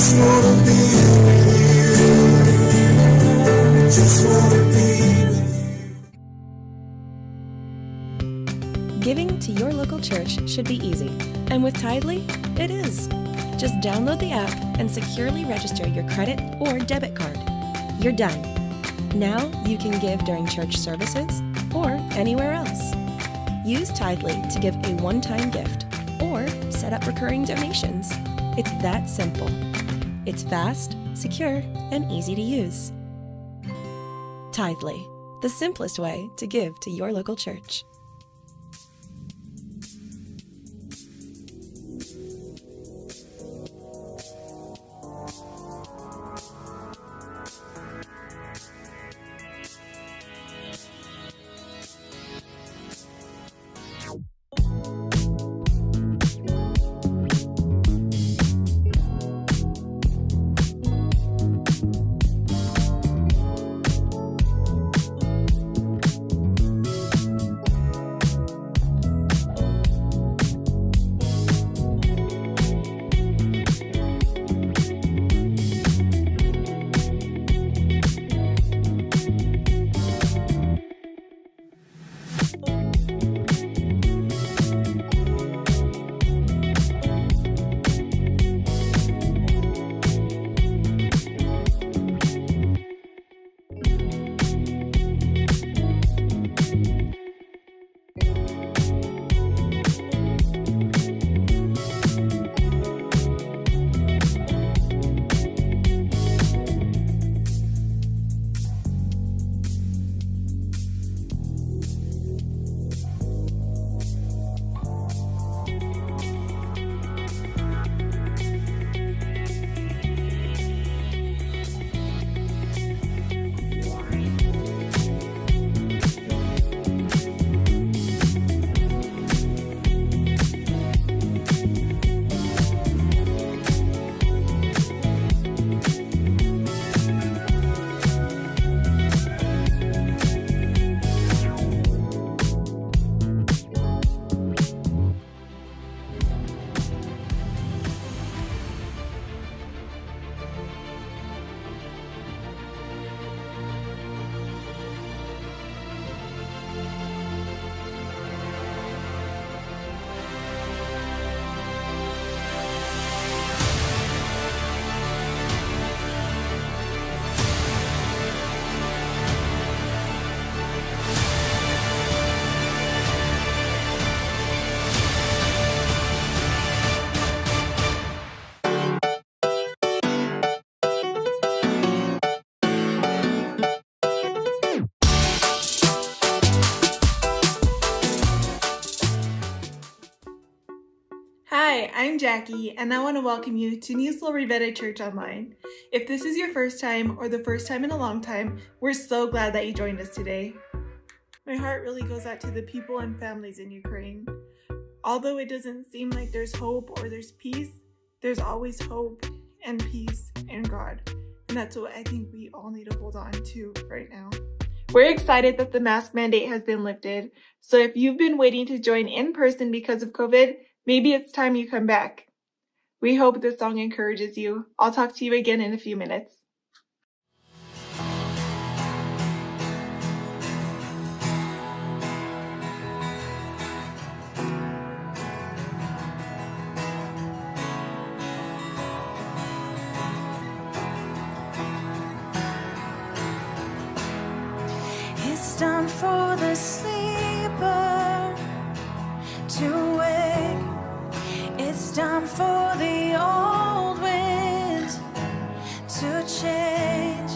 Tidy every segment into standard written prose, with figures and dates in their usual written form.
just wanna be with you. Just wanna be with you. Giving to your local church should be easy, and with Tithely, it is. Just download the app and securely register your credit or debit card. You're done. Now you can give during church services or anywhere else. Use Tithely to give a one-time gift or set up recurring donations. It's that simple. It's fast, secure, and easy to use. Tithely, the simplest way to give to your local church. Hi, I'm Jackie, and I want to welcome you to Newsoul Ribera Church Online. If this is your first time or the first time in a long time, we're so glad that you joined us today. My heart really goes out to the people and families in Ukraine. Although it doesn't seem like there's hope or there's peace, there's always hope and peace in God. And that's what I think we all need to hold on to right now. We're excited that the mask mandate has been lifted. So if you've been waiting to join in person because of COVID, maybe it's time you come back. We hope this song encourages you. I'll talk to you again in a few minutes. It's time for the sleeper to wake. It's time for the old wind to change.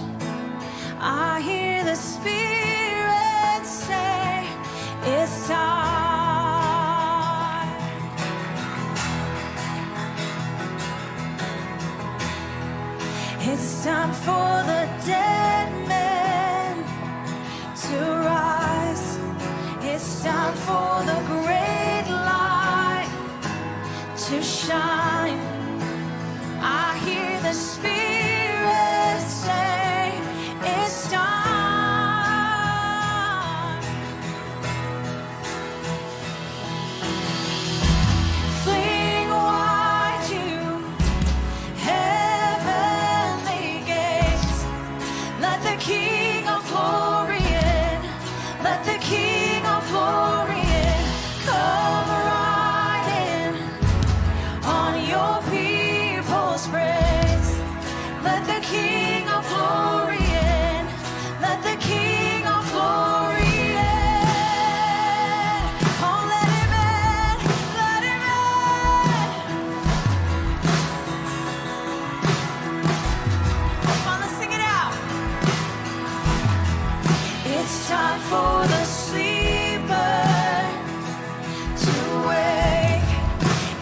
I hear the Spirit say, it's time. It's time for the dead man to rise. It's time for the great light to shine. I hear the Spirit say, it's time. Fling wide to heaven. people's praise. Let the King of glory in. Let the King of glory in. Oh, let him in. Let him in. Come on, let's sing it out. It's time for the sleeper to wake.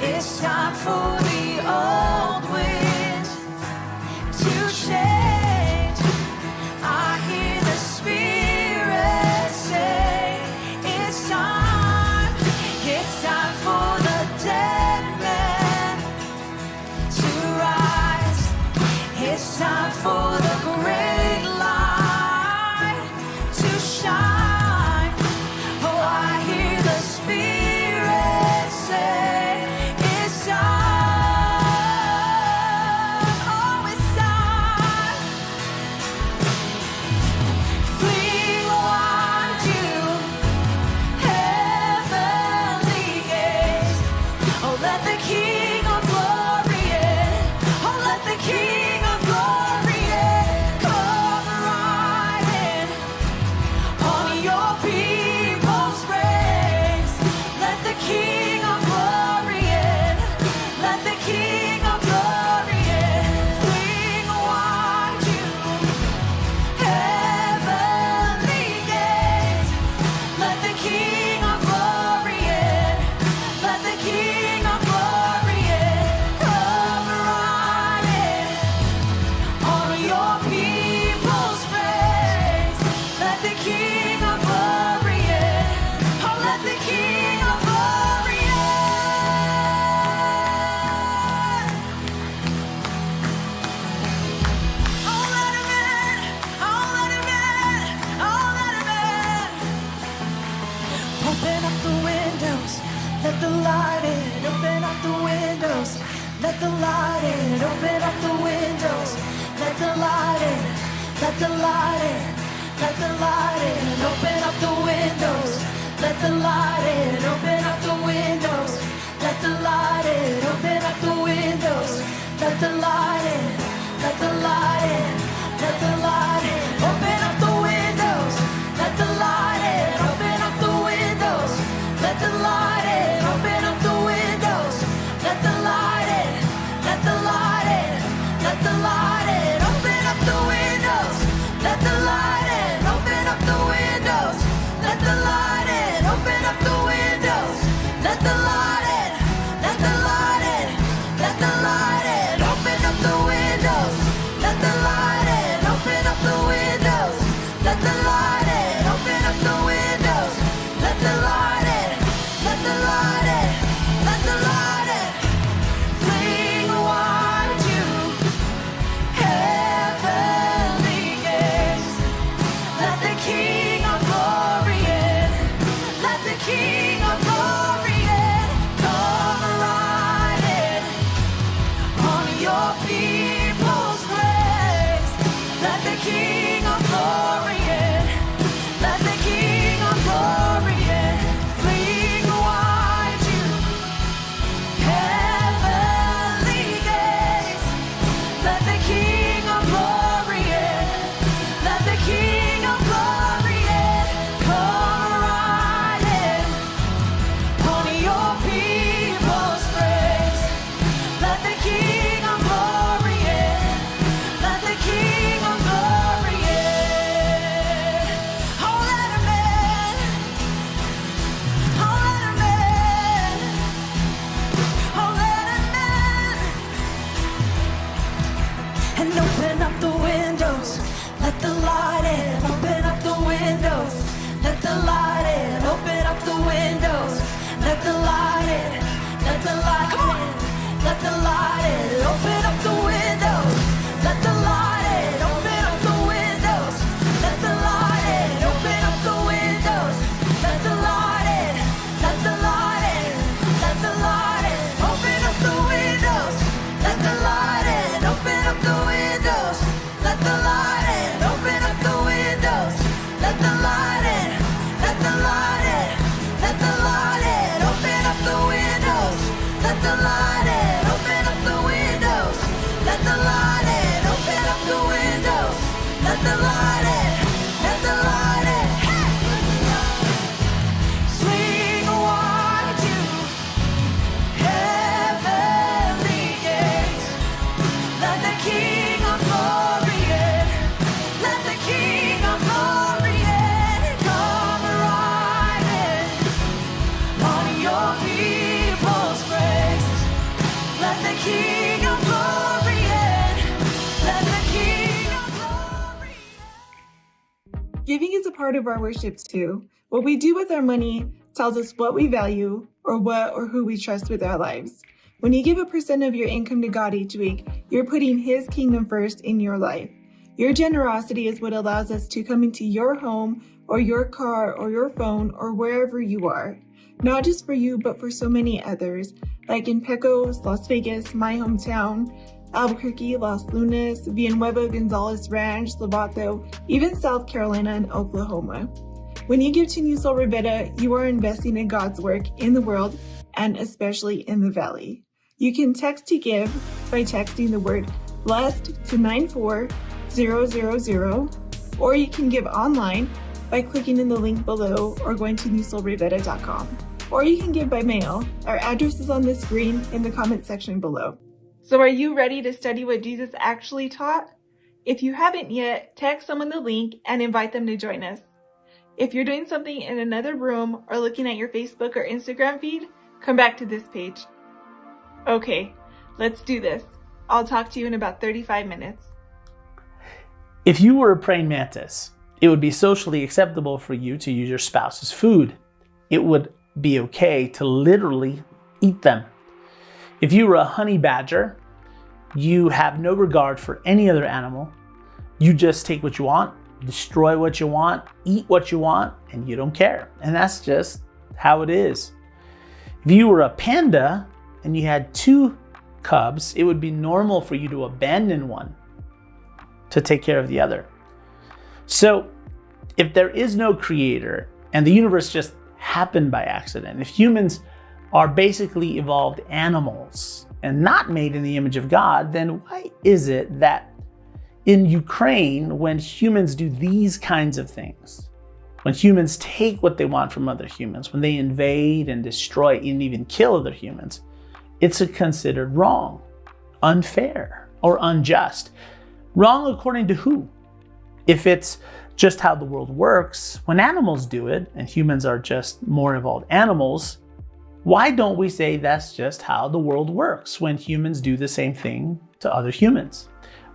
It's time for the old wind to change. I hear the Spirit say, it's time. It's time for the dead man to rise. It's time for the great light to shine. Oh, I hear the Spirit say, it's time. Oh, it's time. Flee wide you, heavenly gates. Oh, let the King of glory in. Oh, let the King of glory in. Come right in on your people's praise. Let the King of glory in. Let the King of glory in. Fling wide you, heavenly gates. Let the King of glory in. Let the King of glory in. Come right in on your people's praise. Let the King of glory in. Oh, let the King of glory in. Oh, let him in. Oh, let him in. Oh, let him in. Open up the windows. Let the light in. Open up the windows. Let the light in. Open up the windows. Let the light in. Let the light in. Let the light in. Open up the windows. Let the light in. Open up the windows. Let the light in. Open up the windows. Let the light in. Let the light in. Let the light in. Open up the windows. Let the light in. Open up the windows. Let the light in. Open up the windows. Let the light in. Let the light in. Let the light in. Open up the windows. Let the light in. Open up the windows. Let the light in. Open up the windows. Let the light in. Let the light in. Let the light in. Open up the windows. Let the light in. Open up the windows. Let the light in. Open up the windows. Let the light in. Let the light in. Let the light in. Fling wide you, heavenly gates. Let the King of glory in. Let the King of glory in. Come right in on your people's praise. Let the King of glory in. Let the King of glory in. Fling wide you, heavenly gates. Let the King of glory in. Let the King of glory in. Come right in on your people's praise. Let the King of glory in. Let the King of glory in. Oh, let him in. Oh, let him in. Oh, let him in. And open up the windows. Let the light in. Open up the windows. Let the light in. Open up the windows. Let the light in. Let the light in. Let the light in. Open up the windows. Let the light in. Open up the windows. Let the light in. Open up the windows. Let the light in. Let the light in. Let the light in. Open up the windows. Let the light in. Open up the windows. Let the light in. Open up the windows. Let the light in. Let the light in. Let the light in. Open up the windows. Let the light in. Open up the windows. Let the King of Glory in. Let the King of Glory in. Come riding on your people's praises. Let the King of Glory in. Let the King of Glory in. Giving is a part of our worship too. What we do with our money tells us what we value or what or who we trust with our lives. When you give 1% of your income to God each week, you're putting His kingdom first in your life. Your generosity is what allows us to come into your home or your car or your phone or wherever you are. Not just for you, but for so many others, like in Pecos, Las Vegas, my hometown, Albuquerque, Los Lunas, Villanueva, Gonzales Ranch, Lovato, even South Carolina and Oklahoma. When you give to Newsoul Ribera, you are investing in God's work in the world and especially in the Valley. You can text to give by texting the word blessed to 94000, or you can give online by clicking in the link below or going to newsoulribera.com. Or you can give by mail. Our address is on the screen in the comment section below. So are you ready to study what Jesus actually taught? If you haven't yet, text someone the link and invite them to join us. If you're doing something in another room or looking at your Facebook or Instagram feed, come back to this page. Okay, let's do this. I'll talk to you in about 35 minutes. If you were a praying mantis, it would be socially acceptable for you to use your spouse's food. It would be okay to literally eat them. If you were a honey badger, you have no regard for any other animal. You just take what you want, destroy what you want, eat what you want, and you don't care. And that's just how it is. If you were a panda and you had 2 cubs, it would be normal for you to abandon one to take care of the other. So if there is no creator and the universe just happened by accident, if humans are basically evolved animals and not made in the image of God, then why is it that in Ukraine, when humans do these kinds of things, when humans take what they want from other humans, when they invade and destroy and even kill other humans, it's considered wrong, unfair, or unjust? Wrong according to who? If it's just how the world works, when animals do it, and humans are just more evolved animals, why don't we say that's just how the world works when humans do the same thing to other humans?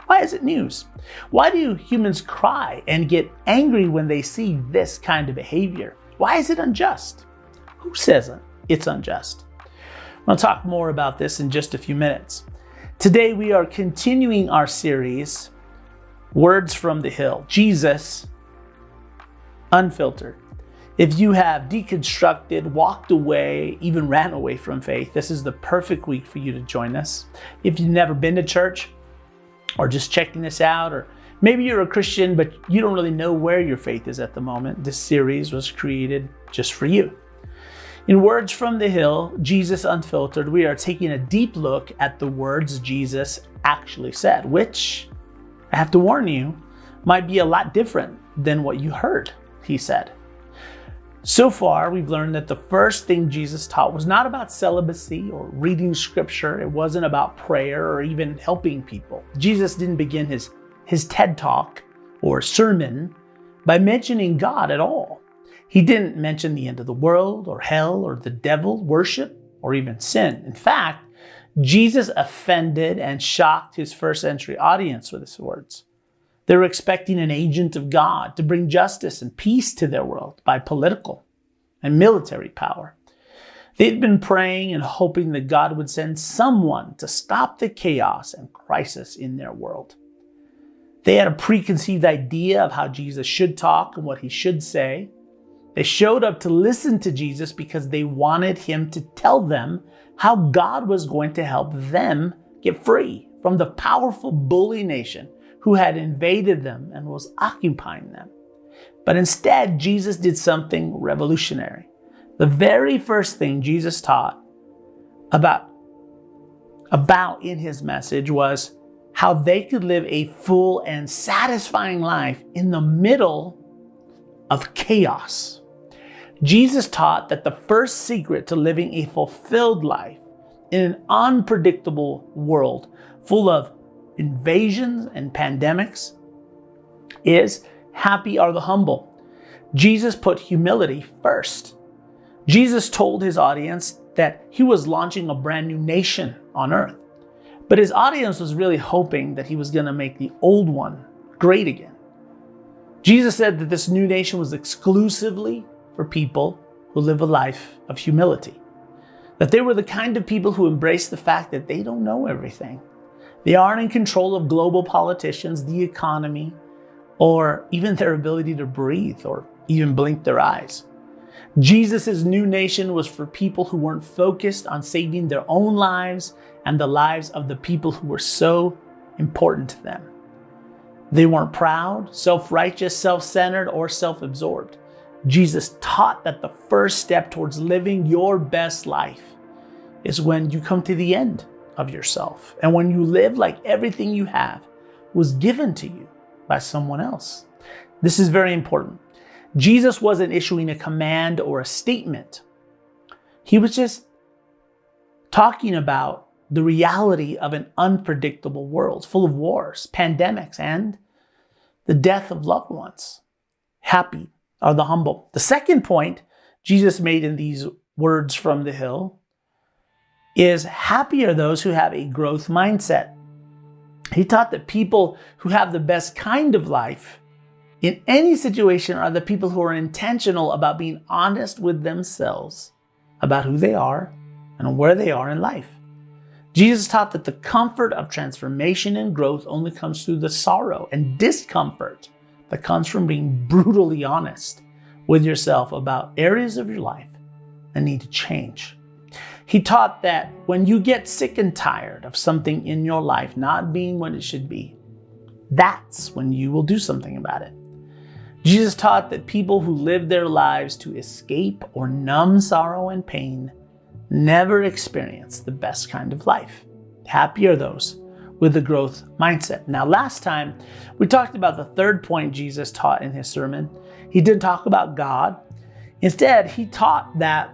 Why is it news? Why do humans cry and get angry when they see this kind of behavior? Why is it unjust? Who says it's unjust? I'll talk more about this in just a few minutes. Today we are continuing our series, Words from the Hill, Jesus Unfiltered. If you have deconstructed, walked away, even ran away from faith, this is the perfect week for you to join us. If you've never been to church or just checking this out, or maybe you're a Christian but you don't really know where your faith is at the moment, this series was created just for you. In Words from the Hill, Jesus Unfiltered, we are taking a deep look at the words Jesus actually said, which, I have to warn you, might be a lot different than what you heard he said. So far, we've learned that the first thing Jesus taught was not about celibacy or reading scripture. It wasn't about prayer or even helping people. Jesus didn't begin his TED Talk or sermon by mentioning God at all. He didn't mention the end of the world or hell or the devil, worship, or even sin. In fact, Jesus offended and shocked his first century audience with his words. They were expecting an agent of God to bring justice and peace to their world by political and military power. They'd been praying and hoping that God would send someone to stop the chaos and crisis in their world. They had a preconceived idea of how Jesus should talk and what he should say. They showed up to listen to Jesus because they wanted him to tell them how God was going to help them get free from the powerful bully nation who had invaded them and was occupying them. But instead, Jesus did something revolutionary. The very first thing Jesus taught about in his message was how they could live a full and satisfying life in the middle of chaos. Jesus taught that the first secret to living a fulfilled life in an unpredictable world full of invasions and pandemics is happy are the humble. Jesus put humility first. Jesus told his audience that he was launching a brand new nation on earth. But his audience was really hoping that he was going to make the old one great again. Jesus said that this new nation was exclusively for people who live a life of humility. That they were the kind of people who embrace the fact that they don't know everything. They aren't in control of global politicians, the economy, or even their ability to breathe or even blink their eyes. Jesus' new nation was for people who weren't focused on saving their own lives and the lives of the people who were so important to them. They weren't proud, self-righteous, self-centered, or self-absorbed. Jesus taught that the first step towards living your best life is when you come to the end of yourself and when you live like everything you have was given to you by someone else. This is very important. Jesus wasn't issuing a command or a statement. He was just talking about the reality of an unpredictable world full of wars, pandemics, and the death of loved ones. Happy are the humble. The second point Jesus made in these words from the hill is happy are those who have a growth mindset. He taught that people who have the best kind of life in any situation are the people who are intentional about being honest with themselves about who they are and where they are in life. Jesus taught that the comfort of transformation and growth only comes through the sorrow and discomfort that comes from being brutally honest with yourself about areas of your life that need to change. He taught that when you get sick and tired of something in your life not being what it should be, that's when you will do something about it. Jesus taught that people who live their lives to escape or numb sorrow and pain never experience the best kind of life. Happy are those with a growth mindset. Now, last time we talked about the third point Jesus taught in his sermon. He didn't talk about God. Instead, he taught that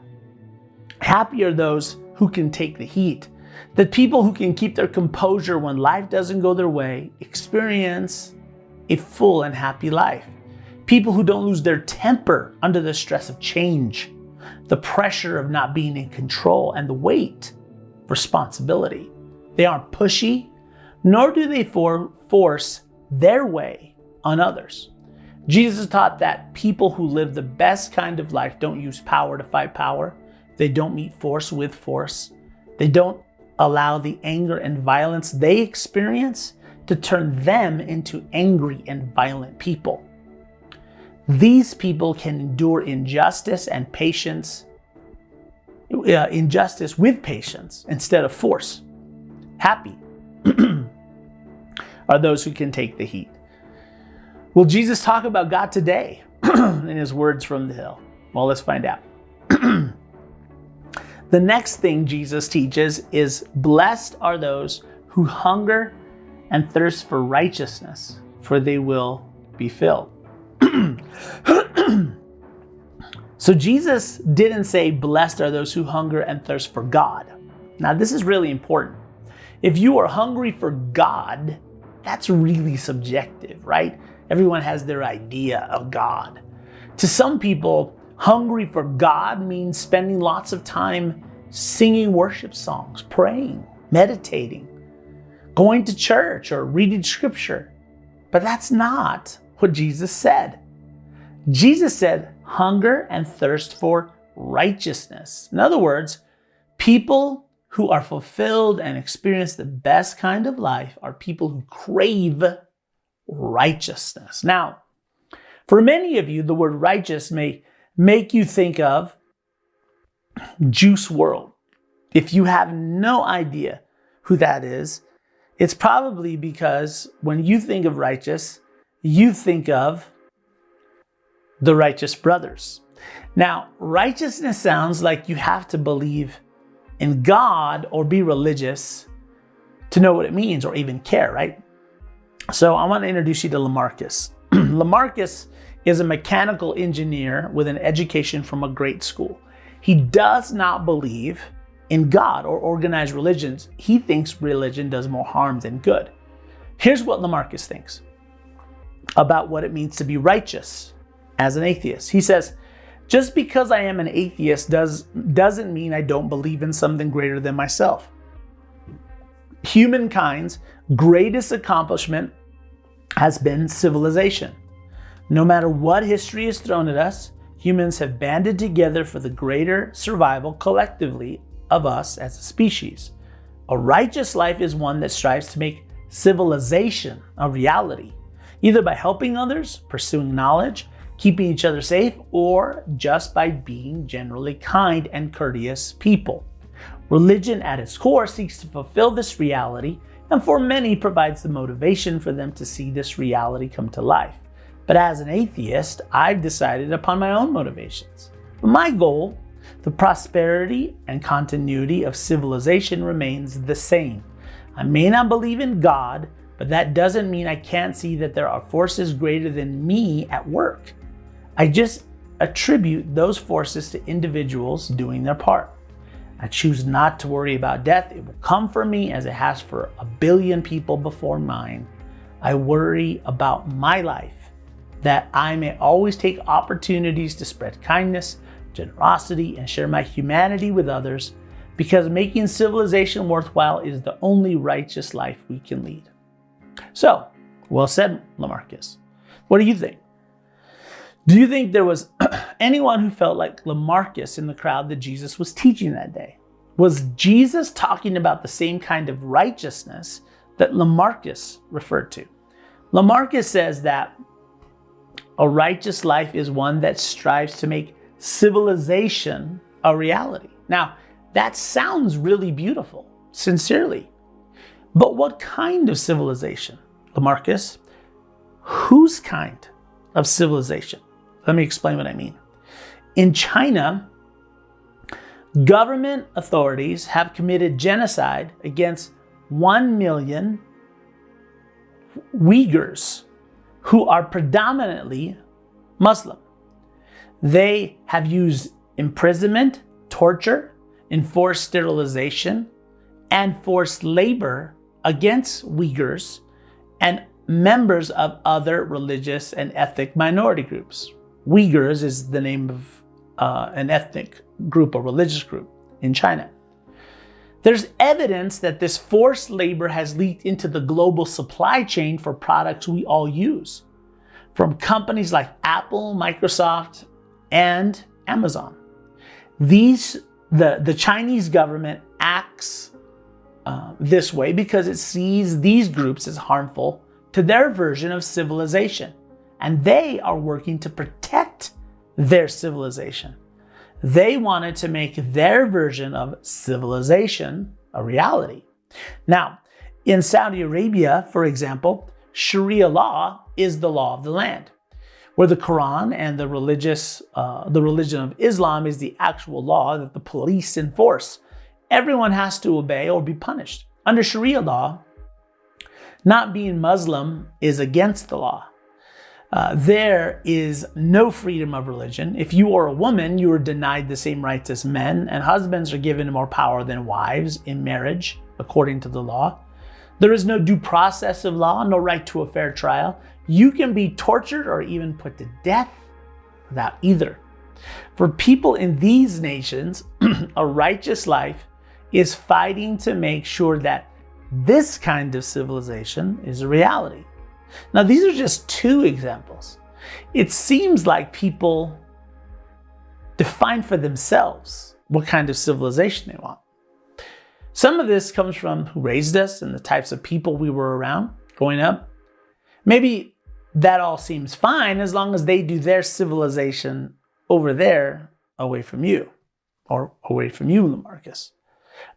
happy are those who can take the heat. That people who can keep their composure when life doesn't go their way experience a full and happy life. People who don't lose their temper under the stress of change, the pressure of not being in control, and the weight of responsibility. They aren't pushy, nor do they force their way on others. Jesus taught that people who live the best kind of life don't use power to fight power. They don't meet force with force. They don't allow the anger and violence they experience to turn them into angry and violent people. These people can endure injustice and patience, injustice with patience instead of force. Happy are those who can take the heat. Will Jesus talk about God today in his words from the hill? Well, let's find out. The next thing Jesus teaches is blessed are those who hunger and thirst for righteousness, for they will be filled. So Jesus didn't say blessed are those who hunger and thirst for God. Now this is really important. If you are hungry for God, that's really subjective, right? Everyone has their idea of God. To some people, hungry for God means spending lots of time singing worship songs, praying, meditating, going to church, or reading scripture. But that's not what Jesus said. Jesus said hunger and thirst for righteousness. In other words, people who are fulfilled and experience the best kind of life are people who crave righteousness. Now, for many of you, the word righteous may make you think of Juice WRLD. If you have no idea who that is, it's probably because when you think of righteous, you think of the Righteous Brothers. Now, righteousness sounds like you have to believe in God or be religious to know what it means or even care, right? So I want to introduce you to Lamarcus. Lamarcus is a mechanical engineer with an education from a great school. He does not believe in God or organized religions. He thinks religion does more harm than good. Here's what Lamarcus thinks about what it means to be righteous as an atheist. He says, just because I am an atheist doesn't mean I don't believe in something greater than myself. Humankind's greatest accomplishment has been civilization. No matter what history is thrown at us, humans have banded together for the greater survival collectively of us as a species. A righteous life is one that strives to make civilization a reality, either by helping others, pursuing knowledge, keeping each other safe, or just by being generally kind and courteous people. Religion at its core seeks to fulfill this reality, and for many provides the motivation for them to see this reality come to life. But as an atheist, I've decided upon my own motivations. My goal, the prosperity and continuity of civilization, remains the same. I may not believe in God, but that doesn't mean I can't see that there are forces greater than me at work. I just attribute those forces to individuals doing their part. I choose not to worry about death. It will come for me as it has for a billion people before mine. I worry about my life, that I may always take opportunities to spread kindness, generosity, and share my humanity with others, because making civilization worthwhile is the only righteous life we can lead. So, well said, Lamarcus. What do you think? Do you think there was anyone who felt like Lamarcus in the crowd that Jesus was teaching that day? Was Jesus talking about the same kind of righteousness that Lamarcus referred to? Lamarcus says that a righteous life is one that strives to make civilization a reality. Now, that sounds really beautiful, sincerely. But what kind of civilization? Lamarcus, whose kind of civilization? Let me explain what I mean. In China, government authorities have committed genocide against 1 million Uyghurs who are predominantly Muslim. They have used imprisonment, torture, enforced sterilization, and forced labor against Uyghurs and members of other religious and ethnic minority groups. Uyghurs is the name of an ethnic group, a religious group in China. There's evidence that this forced labor has leaked into the global supply chain for products we all use, from companies like Apple, Microsoft, and Amazon. The Chinese government acts this way because it sees these groups as harmful to their version of civilization, and they are working to protect their civilization. They wanted to make their version of civilization a reality. Now, in Saudi Arabia, for example, Sharia law is the law of the land, where the Quran and the religion of Islam is the actual law that the police enforce. Everyone has to obey or be punished. Under Sharia law, not being Muslim is against the law. There is no freedom of religion. If you are a woman, you are denied the same rights as men, and husbands are given more power than wives in marriage, according to the law. There is no due process of law, no right to a fair trial. You can be tortured or even put to death without either. For people in these nations, a righteous life is fighting to make sure that this kind of civilization is a reality. Now, these are just two examples. It seems like people define for themselves what kind of civilization they want. Some of this comes from who raised us and the types of people we were around growing up. Maybe that all seems fine as long as they do their civilization over there away from you, or away from you, Lamarcus.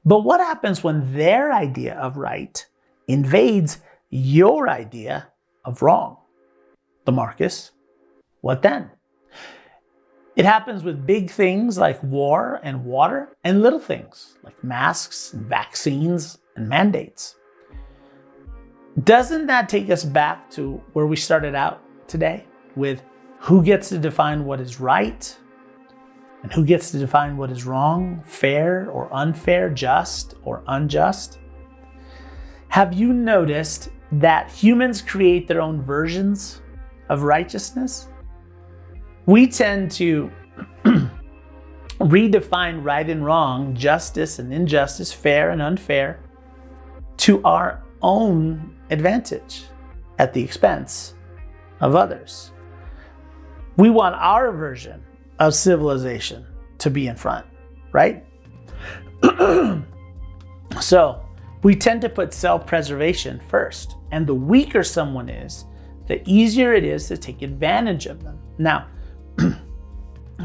But what happens when their idea of right invades your idea of wrong? Lamarcus, what then? It happens with big things like war and water, and little things like masks and vaccines and mandates. Doesn't that take us back to where we started out today, with who gets to define what is right and who gets to define what is wrong, fair or unfair, just or unjust? Have you noticed that humans create their own versions of righteousness? We tend to redefine right and wrong, justice and injustice, fair and unfair, to our own advantage at the expense of others. We want our version of civilization to be in front, right? So we tend to put self-preservation first, and the weaker someone is, the easier it is to take advantage of them. Now,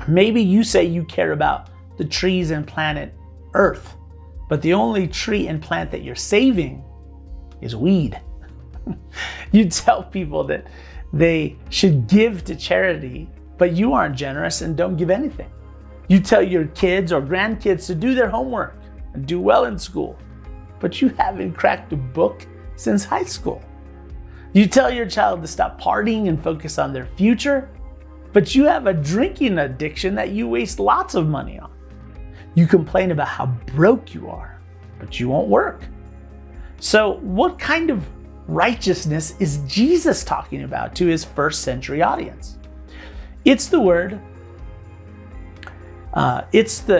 maybe you say you care about the trees and planet Earth, but the only tree and plant that you're saving is weed. You tell people that they should give to charity, but you aren't generous and don't give anything. You tell your kids or grandkids to do their homework and do well in school, but you haven't cracked a book since high school. You tell your child to stop partying and focus on their future, but you have a drinking addiction that you waste lots of money on. You complain about how broke you are, but you won't work. So what kind of righteousness is Jesus talking about to his first century audience? It's the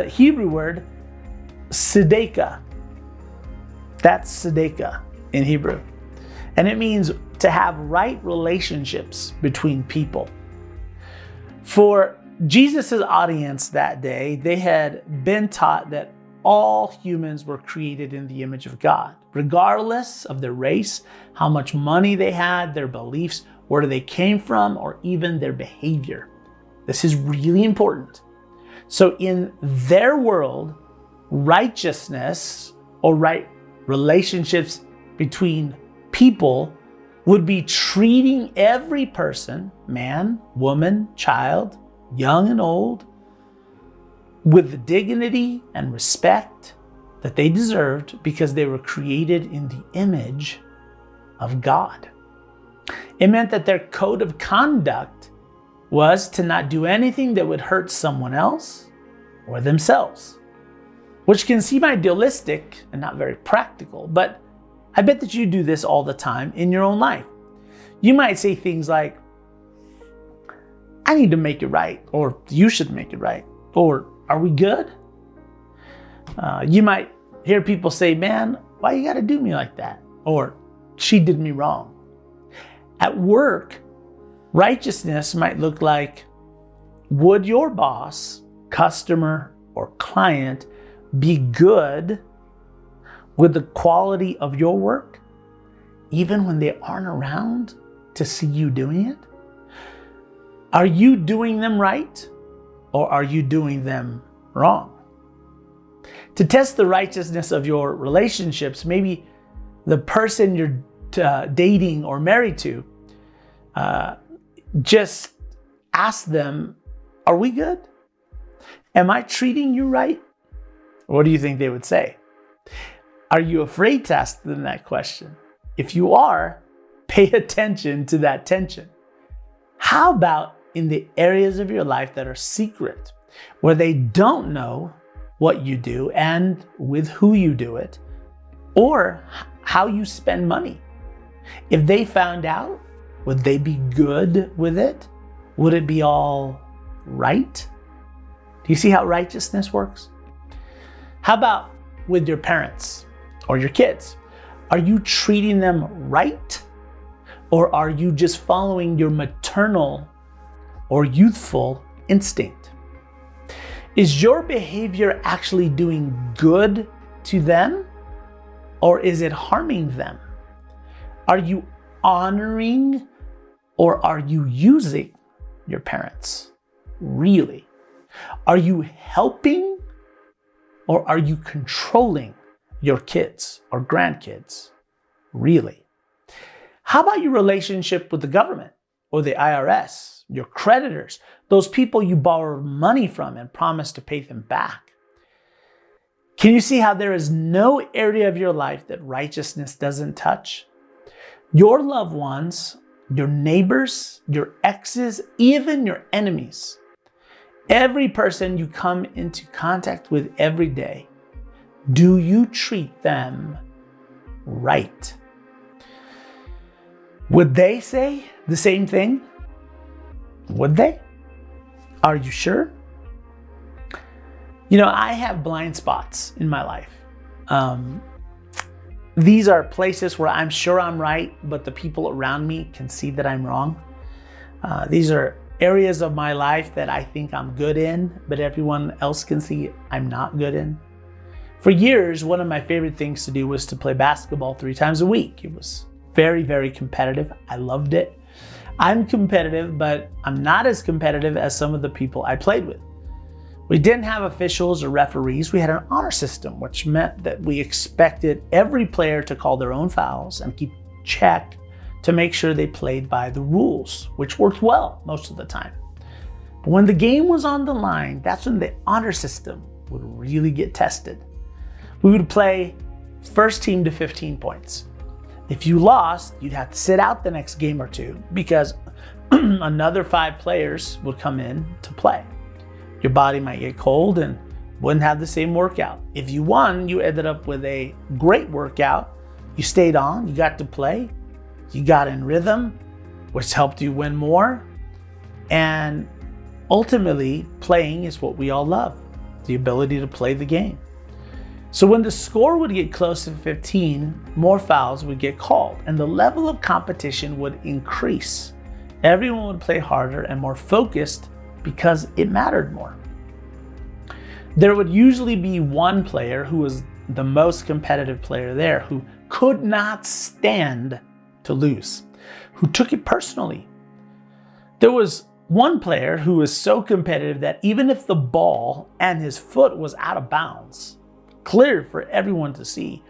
Hebrew word tzedakah. That's tzedakah in Hebrew. And it means to have right relationships between people. For Jesus' audience that day, they had been taught that all humans were created in the image of God, regardless of their race, how much money they had, their beliefs, where they came from, or even their behavior. This is really important. So in their world, righteousness or right relationships between people would be treating every person, man, woman, child, young and old, with the dignity and respect that they deserved because they were created in the image of God. It meant that their code of conduct was to not do anything that would hurt someone else or themselves, which can seem idealistic and not very practical, but I bet that you do this all the time in your own life. You might say things like, I need to make it right, or you should make it right, or are we good? You might hear people say, man, why you gotta do me like that? Or she did me wrong. At work, righteousness might look like, would your boss, customer, or client be good with the quality of your work, even when they aren't around to see you doing it? Are you doing them right, or are you doing them wrong? To test the righteousness of your relationships, maybe the person you're dating or married to, just ask them, are we good? Am I treating you right? What do you think they would say? Are you afraid to ask them that question? If you are, pay attention to that tension. How about in the areas of your life that are secret, where they don't know what you do and with who you do it, or how you spend money? If they found out, would they be good with it? Would it be all right? Do you see how righteousness works? How about with your parents or your kids? Are you treating them right? Or are you just following your maternal or youthful instinct? Is your behavior actually doing good to them? Or is it harming them? Are you honoring or are you using your parents? Really? Are you helping or are you controlling your kids or grandkids? Really? How about your relationship with the government or the IRS, your creditors, those people you borrow money from and promise to pay them back? Can you see how there is no area of your life that righteousness doesn't touch? Your loved ones, your neighbors, your exes, even your enemies, every person you come into contact with every day, do you treat them right? Would they say the same thing? Would they? Are you sure? You know, I have blind spots in my life. These are places where I'm sure I'm right, but the people around me can see that I'm wrong. These are areas of my life that I think I'm good in, but everyone else can see I'm not good in. For years, one of my favorite things to do was to play basketball 3 times a week. It was very, very competitive. I loved it. I'm competitive, but I'm not as competitive as some of the people I played with. We didn't have officials or referees. We had an honor system, which meant that we expected every player to call their own fouls and keep check to make sure they played by the rules, which worked well most of the time. But when the game was on the line, that's when the honor system would really get tested. We would play first team to 15 points. If you lost, you'd have to sit out the next game or two because another 5 players would come in to play. Your body might get cold and wouldn't have the same workout. If you won, you ended up with a great workout. You stayed on, you got to play, you got in rhythm, which helped you win more. And ultimately, playing is what we all love, the ability to play the game. So when the score would get close to 15, more fouls would get called and the level of competition would increase. Everyone would play harder and more focused because it mattered more. There would usually be one player who was the most competitive player there who could not stand to lose, who took it personally. There was one player who was so competitive that even if the ball and his foot was out of bounds, clear for everyone to see,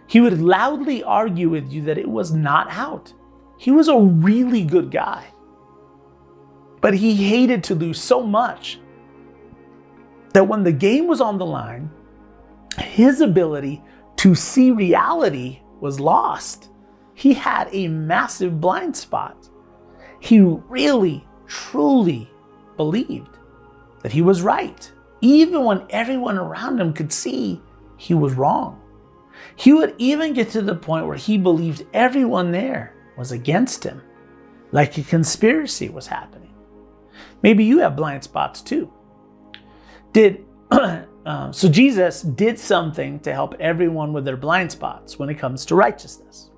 he would loudly argue with you that it was not out. He was a really good guy. But he hated to lose so much that when the game was on the line, his ability to see reality was lost. He had a massive blind spot. He really, truly believed that he was right, even when everyone around him could see he was wrong. He would even get to the point where he believed everyone there was against him, like a conspiracy was happening. Maybe you have blind spots too. So Jesus did something to help everyone with their blind spots when it comes to righteousness.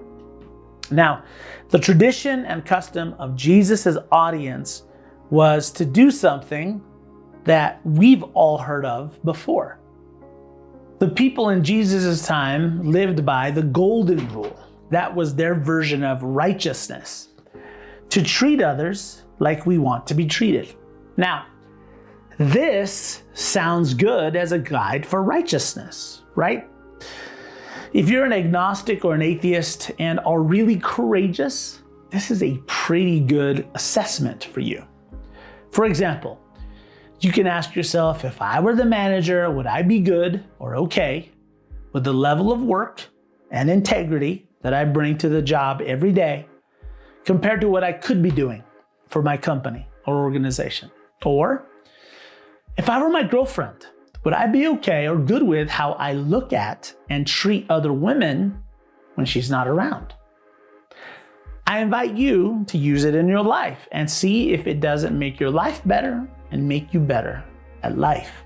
Now, the tradition and custom of Jesus's audience was to do something that we've all heard of before. The people in Jesus's time lived by the golden rule. That was their version of righteousness, to treat others like we want to be treated. Now, this sounds good as a guide for righteousness, right? If you're an agnostic or an atheist and are really courageous, this is a pretty good assessment for you. For example, you can ask yourself, if I were the manager, would I be good or okay with the level of work and integrity that I bring to the job every day compared to what I could be doing for my company or organization? Or if I were my girlfriend, would I be okay or good with how I look at and treat other women when she's not around? I invite you to use it in your life and see if it doesn't make your life better and make you better at life.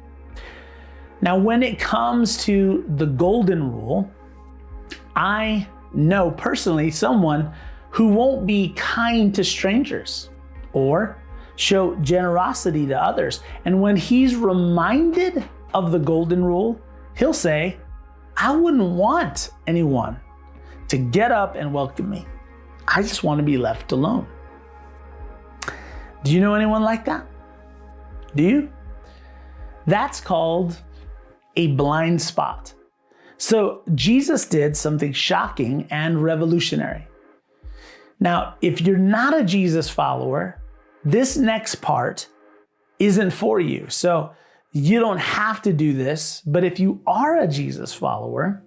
Now, when it comes to the golden rule, I know personally someone who won't be kind to strangers or show generosity to others. And when he's reminded of the golden rule, he'll say, I wouldn't want anyone to get up and welcome me. I just want to be left alone. Do you know anyone like that? Do you? That's called a blind spot. So Jesus did something shocking and revolutionary. Now, if you're not a Jesus follower, this next part isn't for you. So you don't have to do this, but if you are a Jesus follower,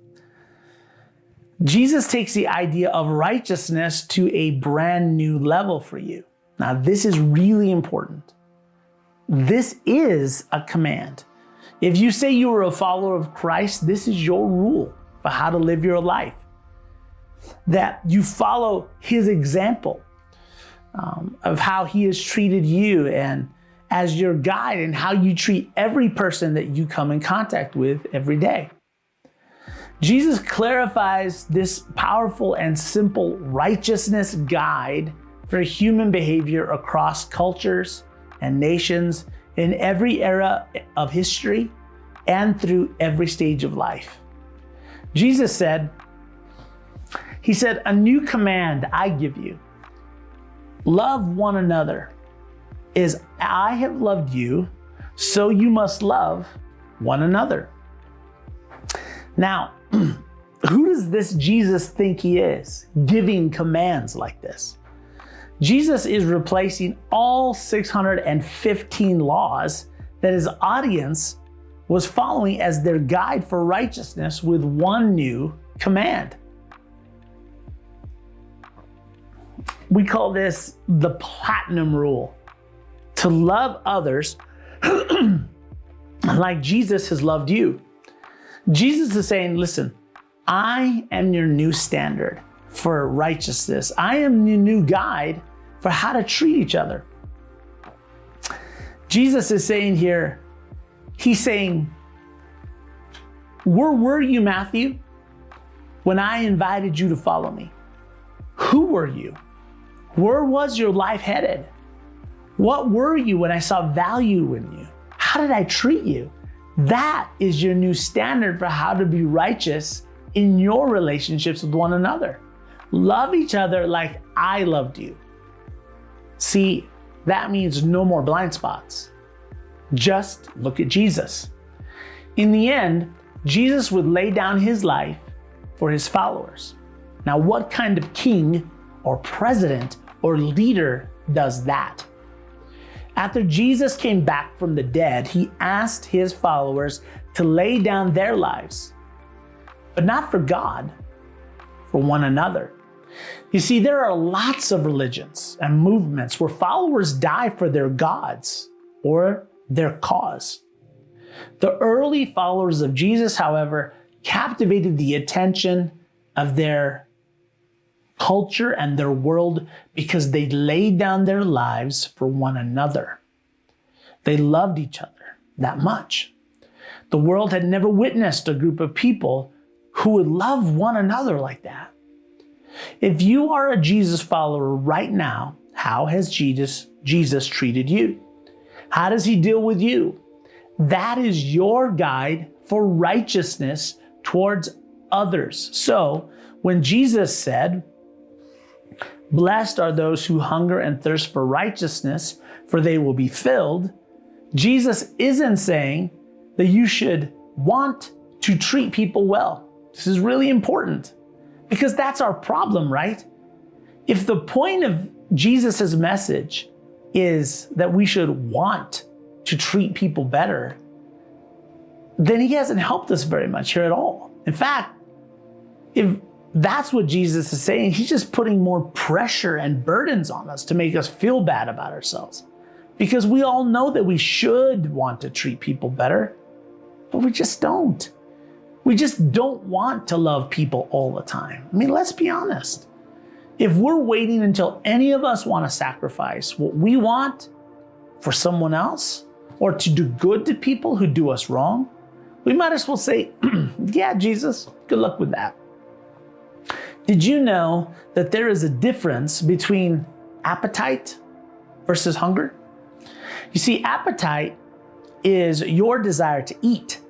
Jesus takes the idea of righteousness to a brand new level for you. Now, this is really important. This is a command. If you say you are a follower of Christ, this is your rule for how to live your life. that you follow his example of how he has treated you and as your guide and how you treat every person that you come in contact with every day. Jesus clarifies this powerful and simple righteousness guide for human behavior across cultures and nations in every era of history and through every stage of life. Jesus said, a new command I give you. Love one another. As I have loved you, so you must love one another. Now, who does this Jesus think he is, giving commands like this? Jesus is replacing all 615 laws that his audience was following as their guide for righteousness with one new command. We call this the platinum rule, to love others like Jesus has loved you. Jesus is saying, listen, I am your new standard for righteousness. I am your new guide for how to treat each other. Jesus is saying here, he's saying, where were you, Matthew, when I invited you to follow me? Who were you? Where was your life headed? What were you when I saw value in you? How did I treat you? That is your new standard for how to be righteous in your relationships with one another. Love each other like I loved you. See, that means no more blind spots. Just look at Jesus. In the end, Jesus would lay down his life for his followers. Now, what kind of king or president or leader does that? After Jesus came back from the dead, he asked his followers to lay down their lives, but not for God, for one another. You see, there are lots of religions and movements where followers die for their gods or their cause. The early followers of Jesus, however, captivated the attention of their culture and their world because they laid down their lives for one another. They loved each other that much. The world had never witnessed a group of people who would love one another like that. If you are a Jesus follower right now, how has Jesus treated you? How does he deal with you? That is your guide for righteousness towards others. So when Jesus said, "Blessed are those who hunger and thirst for righteousness, for they will be filled," Jesus isn't saying that you should want to treat people well. This is really important because that's our problem, right? If the point of Jesus' message is that we should want to treat people better, then he hasn't helped us very much here at all. In fact, if that's what Jesus is saying, he's just putting more pressure and burdens on us to make us feel bad about ourselves. Because we all know that we should want to treat people better, but we just don't. We just don't want to love people all the time. I mean, let's be honest. If we're waiting until any of us want to sacrifice what we want for someone else or to do good to people who do us wrong, we might as well say, yeah, Jesus, good luck with that. Did you know that there is a difference between appetite versus hunger? You see, appetite is your desire to eat,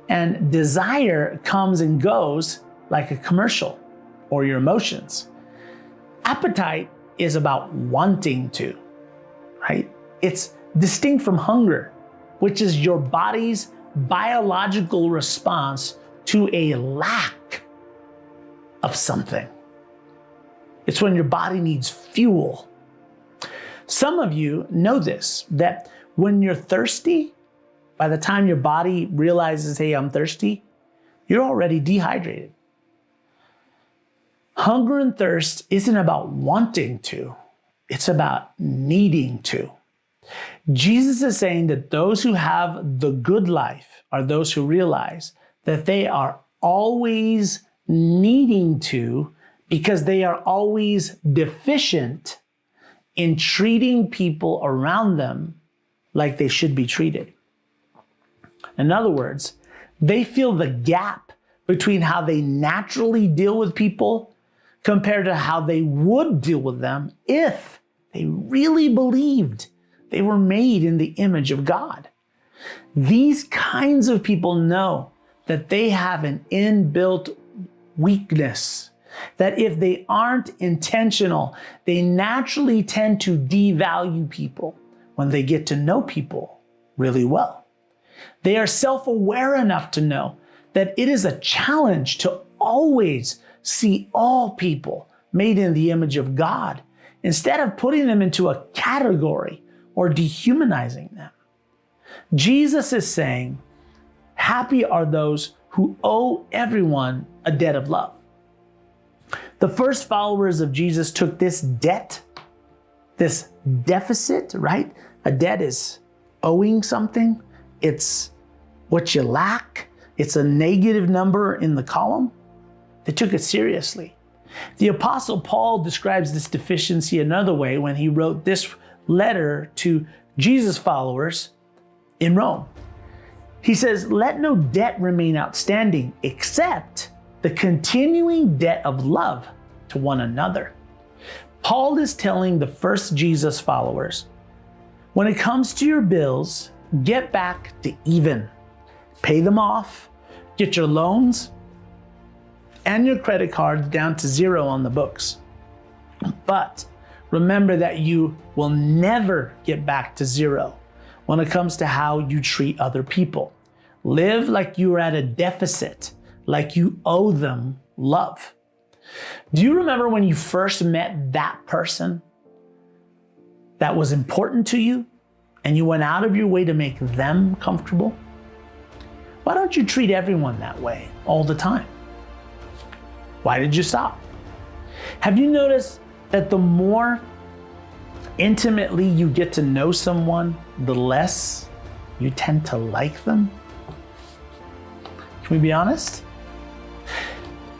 and desire comes and goes like a commercial or your emotions. Appetite is about wanting to, right? It's distinct from hunger, which is your body's biological response to a lack of something. It's when your body needs fuel. Some of you know this, that when you're thirsty, by the time your body realizes, hey, I'm thirsty, you're already dehydrated. Hunger and thirst isn't about wanting to, it's about needing to. Jesus is saying that those who have the good life are those who realize that they are always needing to because they are always deficient in treating people around them like they should be treated. In other words, they feel the gap between how they naturally deal with people compared to how they would deal with them if they really believed they were made in the image of God. These kinds of people know that they have an inbuilt weakness, that if they aren't intentional, they naturally tend to devalue people when they get to know people really well. They are self-aware enough to know that it is a challenge to always see all people made in the image of God instead of putting them into a category or dehumanizing them. Jesus is saying, happy are those who owe everyone a debt of love. The first followers of Jesus took this debt, this deficit, right? A debt is owing something. It's what you lack. It's a negative number in the column. They took it seriously. The Apostle Paul describes this deficiency another way when he wrote this letter to Jesus followers in Rome. He says, let no debt remain outstanding except the continuing debt of love to one another. Paul is telling the first Jesus followers, when it comes to your bills, get back to even. Pay them off, get your loans and your credit cards down to zero on the books. But remember that you will never get back to zero when it comes to how you treat other people. Live like you are at a deficit, like you owe them love. Do you remember when you first met that person that was important to you and you went out of your way to make them comfortable? Why don't you treat everyone that way all the time? Why did you stop? Have you noticed that the more intimately you get to know someone, the less you tend to like them? Can we be honest?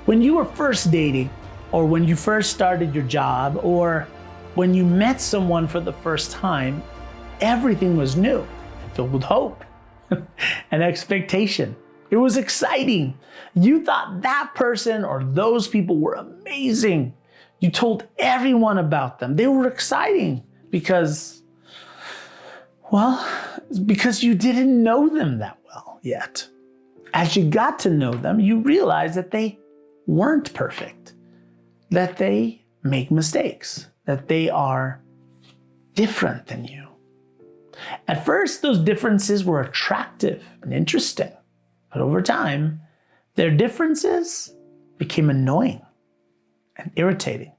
When you were first dating, or when you first started your job, or when you met someone for the first time, everything was new and filled with hope and expectation. It was exciting. You thought that person or those people were amazing. You told everyone about them. They were exciting because you didn't know them that well yet. As you got to know them, you realized that they weren't perfect, that they make mistakes, that they are different than you. At first, those differences were attractive and interesting, but over time, their differences became annoying and irritating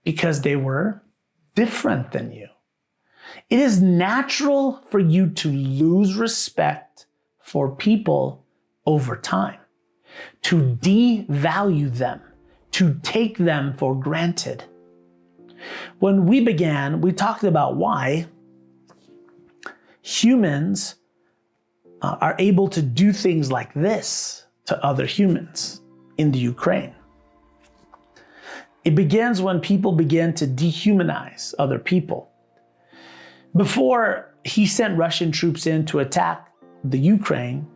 because they were different than you. It is natural for you to lose respect for people over time, to devalue them, to take them for granted. When we began, we talked about why humans are able to do things like this to other humans in the Ukraine. It begins when people begin to dehumanize other people. Before he sent Russian troops in to attack the Ukraine,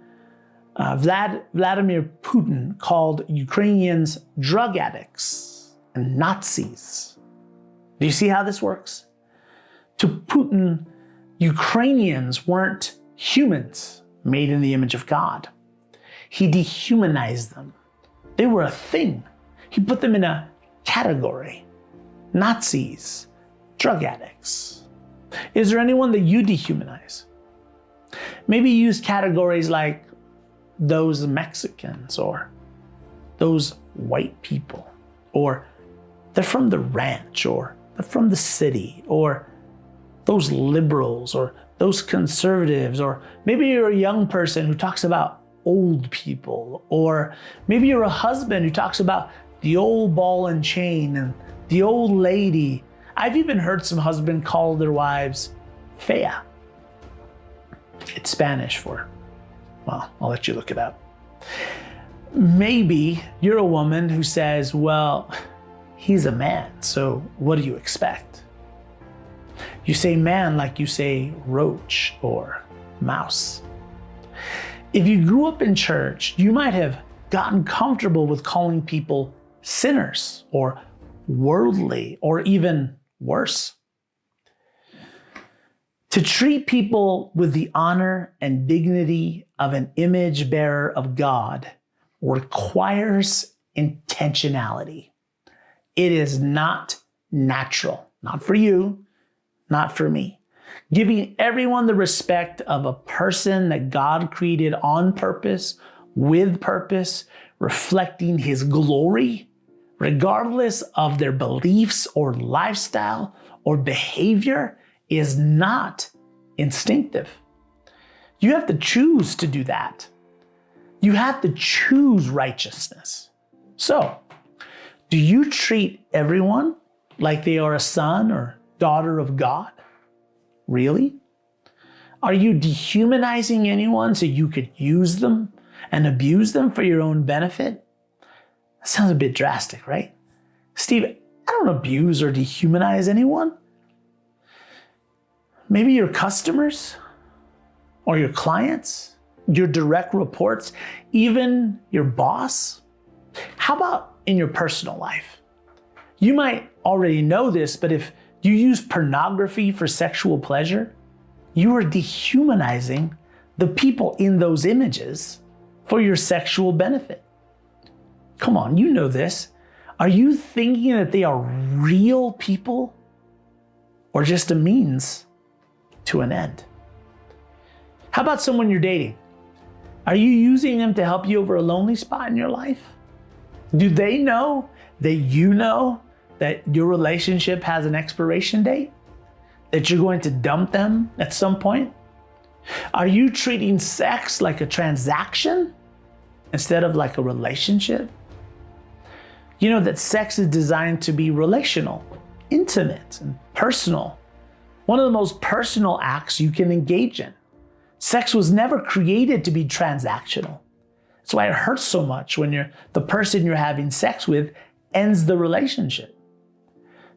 Vladimir Putin called Ukrainians drug addicts and Nazis. Do you see how this works? To Putin, Ukrainians weren't humans made in the image of God. He dehumanized them. They were a thing. He put them in a category. Nazis, drug addicts. Is there anyone that you dehumanize? Maybe you use categories like those Mexicans, or those white people, or they're from the ranch, or they're from the city, or those liberals, or those conservatives, or maybe you're a young person who talks about old people, or maybe you're a husband who talks about the old ball and chain and the old lady. I've even heard some husbands call their wives fea. It's Spanish for, well, I'll let you look it up. Maybe you're a woman who says, well, He's a man, so what do you expect? You say man like you say roach or mouse. If you grew up in church, you might have gotten comfortable with calling people sinners or worldly or even worse. To treat people with the honor and dignity of an image bearer of God requires intentionality. It is not natural, not for you, not for me. Giving everyone the respect of a person that God created on purpose, with purpose, reflecting his glory, regardless of their beliefs or lifestyle or behavior, is not instinctive. You have to choose to do that. You have to choose righteousness. So, do you treat everyone like they are a son or daughter of God? Really? Are you dehumanizing anyone so you could use them and abuse them for your own benefit? That sounds a bit drastic, right? Steve, I don't abuse or dehumanize anyone. Maybe your customers or your clients, your direct reports, even your boss. How about in your personal life? You might already know this, but if you use pornography for sexual pleasure, you are dehumanizing the people in those images for your sexual benefit. Come on, you know this. Are you thinking that they are real people or just a means to an end? How about someone you're dating? Are you using them to help you over a lonely spot in your life? Do they know that you know that your relationship has an expiration date? That you're going to dump them at some point? Are you treating sex like a transaction instead of like a relationship? You know that sex is designed to be relational, intimate, and personal. One of the most personal acts you can engage in. Sex was never created to be transactional. That's why it hurts so much when the person you're having sex with ends the relationship.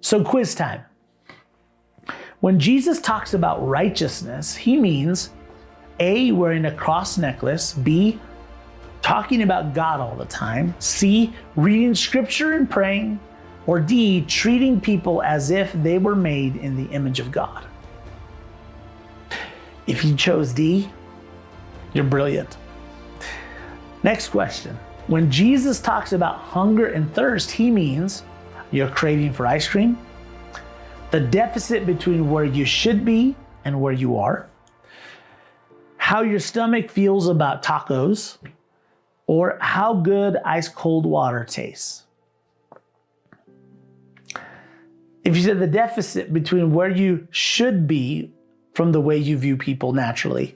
So quiz time. When Jesus talks about righteousness, he means A, wearing a cross necklace, B, talking about God all the time, C, reading scripture and praying, or D, treating people as if they were made in the image of God. If you chose D, you're brilliant. Next question. When Jesus talks about hunger and thirst, he means your craving for ice cream, the deficit between where you should be and where you are, how your stomach feels about tacos, or how good ice cold water tastes. If you said the deficit between where you should be from the way you view people naturally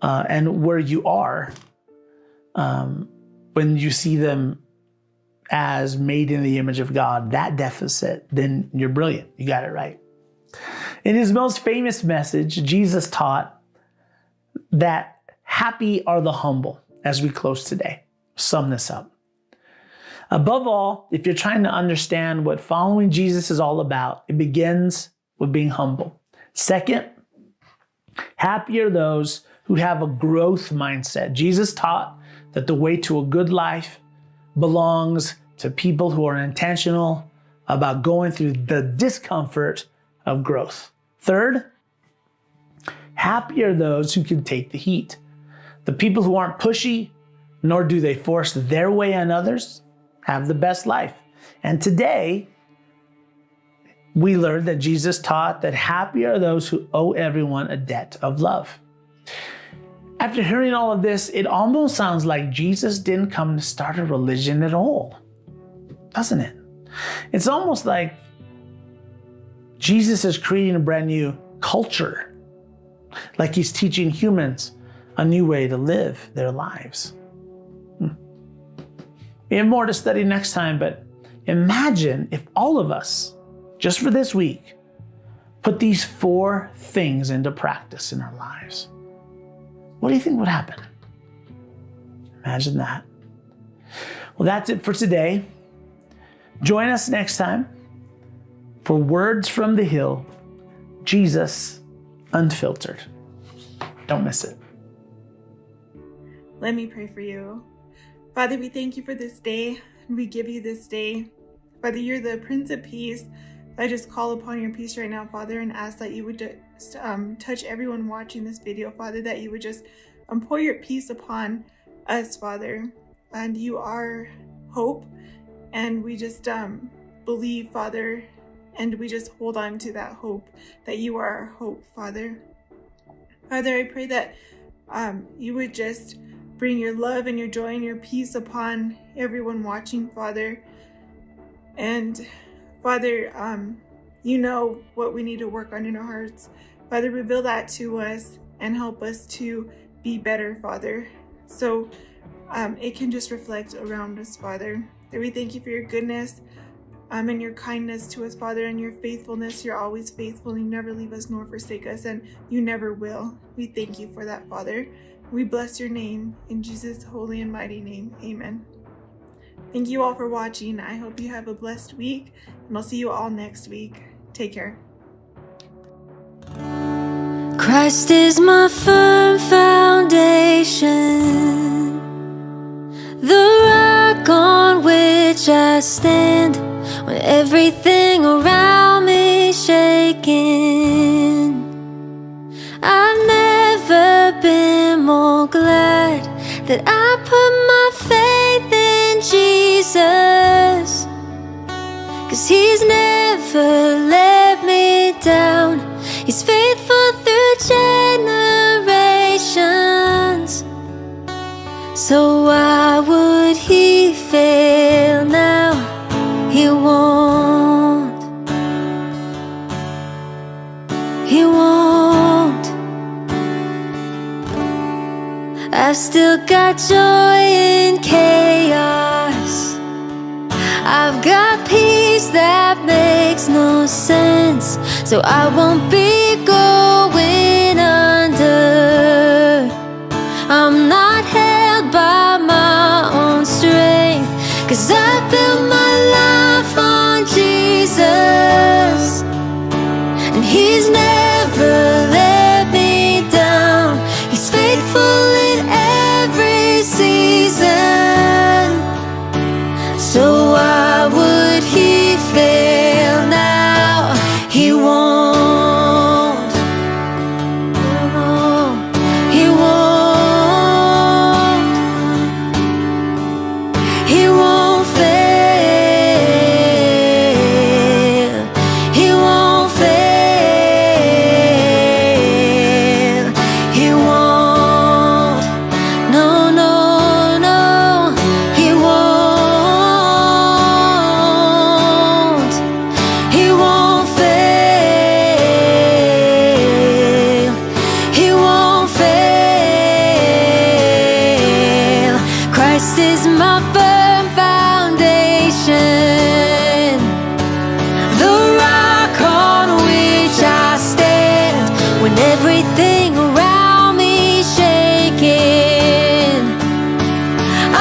and where you are when you see them as made in the image of God, that deficit, then you're brilliant. You got it right. In his most famous message, Jesus taught that happy are the humble, as we close today. Sum this up. Above all, if you're trying to understand what following Jesus is all about, it begins with being humble. Second, happy are those who have a growth mindset. Jesus taught that the way to a good life belongs to people who are intentional about going through the discomfort of growth. Third, happy are those who can take the heat. The people who aren't pushy, nor do they force their way on others, have the best life. And today, we learned that Jesus taught that happy are those who owe everyone a debt of love. After hearing all of this, it almost sounds like Jesus didn't come to start a religion at all, doesn't it? It's almost like Jesus is creating a brand new culture, like he's teaching humans a new way to live their lives. We have more to study next time, but imagine if all of us, just for this week, put these 4 things into practice in our lives. What do you think would happen? Imagine that. Well, that's it for today. Join us next time for Words from the Hill, Jesus Unfiltered. Don't miss it. Let me pray for you. Father, we thank you for this day. We give you this day. Father, you're the Prince of Peace. I just call upon your peace right now, Father, and ask that you would just touch everyone watching this video, Father, that you would just pour your peace upon us, Father. And you are hope, and we just believe, Father, and we just hold on to that hope, that you are our hope, Father. Father, I pray that you would just bring your love and your joy and your peace upon everyone watching, Father. And Father, you know what we need to work on in our hearts. Father, reveal that to us and help us to be better, Father. So it can just reflect around us, Father. That we thank you for your goodness and your kindness to us, Father, and your faithfulness. You're always faithful. You never leave us nor forsake us, and you never will. We thank you for that, Father. We bless your name in Jesus' holy and mighty name. Amen. Thank you all for watching. I hope you have a blessed week, and I'll see you all next week. Take care. Christ is my firm foundation, the rock on which I stand when everything around me is shaking. I've never been more glad that I put my faith in Jesus, 'cause he's never let me down. He's faithful through generations. So why would he fail now? He won't. He won't. I've still got joy in chaos. I've got peace that makes no sense. So I won't be going under. I'm not held by my own strength, 'cause I built my life on Jesus, and he's never let me down. He's faithful in every season. So why would he fail now? He won't. No, he won't. He won't fail. He won't fail. He won't. No, no, no. He won't. He won't fail. He won't fail. Christ is my firm foundation, the rock on which I stand when everything around me is shaking.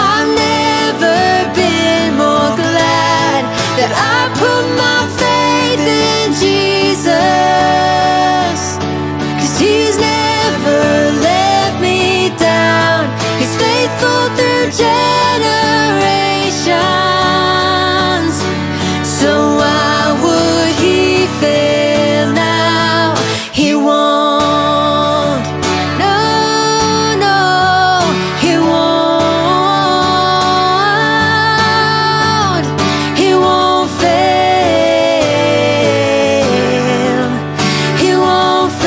I've never been more glad that I put my faith in Jesus, 'cause he's never let me down. He's faithful through generations. So why would he fail now? He won't. No, no, he won't. He won't fail. He won't fail.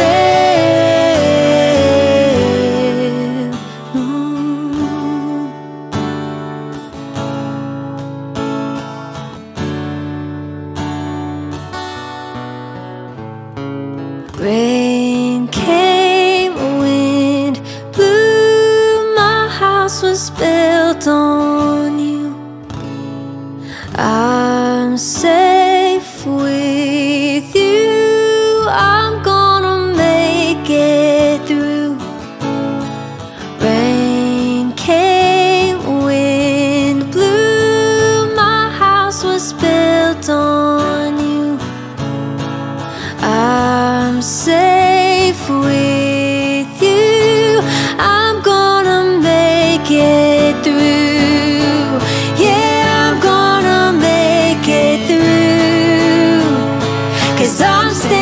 Rain came, wind blew, my house was built on you. I'm safe with you. I'm gonna make it through. Rain came, wind blew, my house was built safe with you. I'm gonna make it through. Yeah, I'm gonna make it through. 'Cause I'm standing